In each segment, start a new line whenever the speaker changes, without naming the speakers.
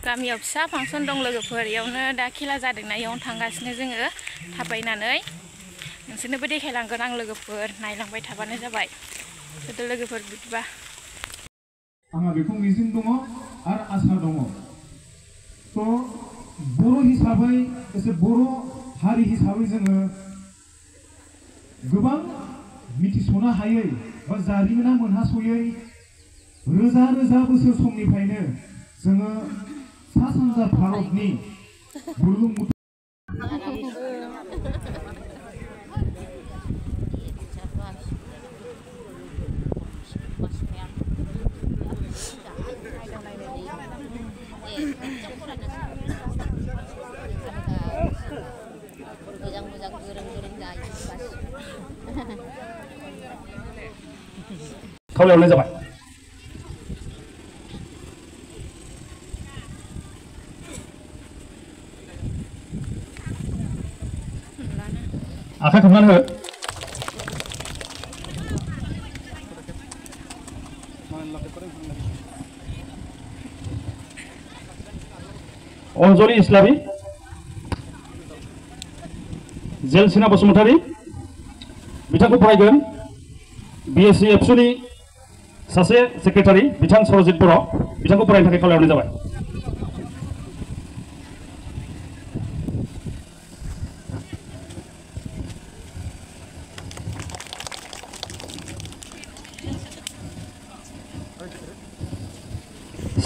गामियाव फिसा फांसन दं लोगोफोर इयावनो दा खेला जादोंना इयावनो थांगासिनो जोङो थाबायनानै नोंसोरनोबो देखायलांगोन आं लोगोफोर नायलांबाय थाबानो जाबाय गोदो लोगोफोर बिदिबा
आंहा बेखौ मिजिं दङ आरो आसा दङ तो बर' हिसाबै एसे बर' हारि हिसाबै जोङो गोबां मिथिस'नो हायै बा जारिमिना मोनहास'यै रोजा रोजा बोसोर समनिफ्रायनो जोङो सा सानजा भारतनि बुरलुंबुथुर
खावलायहरनाय जाबाय आखाइ खोबनानै हो अनजलि इस्लारि जेलसिना बसुमतारी बिथांखौ फरायगोन बिएससि एबसुनि सासे सेक्रेटारि बिथां सरजित बर' बिथांखौ फरायनो थाखाय खावलायहरनाय जाबाय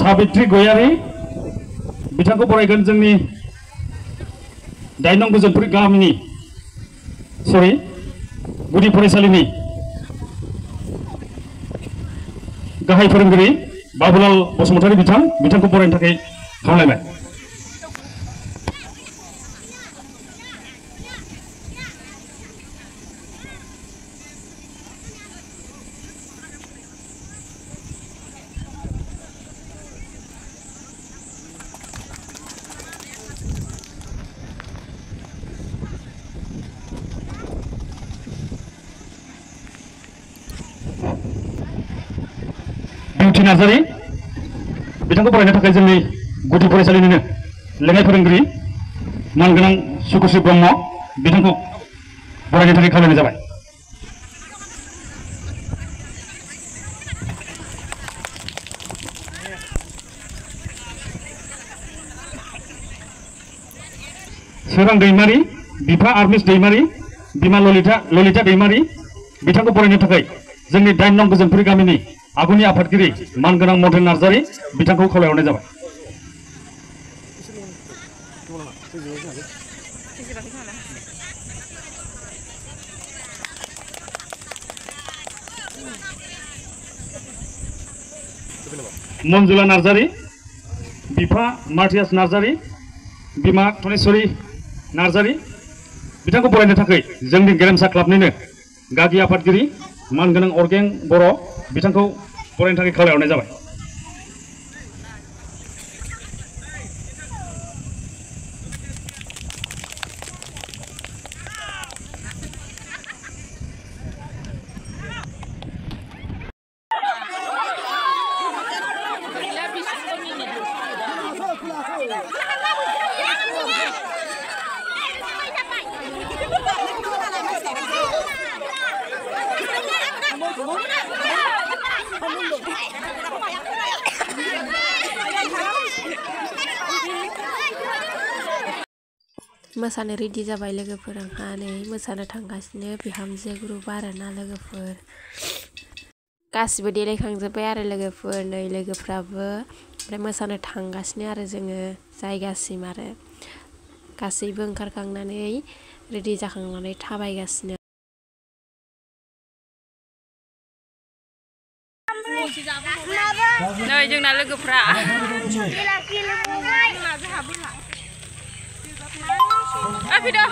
साबित्री गयारी बिथांखौ फरायगोन जोंनि 8 नं गोजोनपुर गामिनि गुदि फरायसालिनि गाहाय फोरोंगिरि बाबुलाल बसुमतारी बिथांखौ फरायनो थाखाय खावलायबाय बिउटि नार्जारी बिथांखौ फरायनो थाखाय जोंनि गुदि फरायसालिनिनो लेङाइ फोरोंगिरि मानगोनां सुकुश्री ब्रह्म बिथांखौ फरायनो थाखाय खावलायनाय जाबाय सोरां दैमारी बिफा आरमिस दैमारी बिमा ललिता दैमारी बिथांखौ फरायनो थाखाय जोंनि 8 नं गोजोनपुर गामिनि आगुनि आफादगिरि मानगोनां मदेन नार्जारी बिथांखौ खावलायहरनाय जाबाय मंजुला नार्जारी बिफा मार्टियास नार्जारी बिमा धनेश्वरी नार्जारी बिथांखौ फरायनो थाखाय जोंनि गेरेमसा क्लाबनिनो गागि आफादगिरि मानगोनां अरगें बर' बिथांखौ फरायनो थाखाय खावलायहरनाय जाबाय
मोसानो रेडि जाबाय लोगोफोर आंहा नै मोसानो थांगासिनो बिहामजो ग्रुप आरोना लोगोफोर गासिबो देलायखांजोब्बाय आरो लोगोफोर नै लोगोफ्राबो ओमफ्राय मोसानो थांगासिनो आरो जोङो जायगासिम आरो गासैबो ओंखारखांनानै रेडि जाखांनानै थाबायगासिनो
नै जोंना लोगोफ्रा फैदो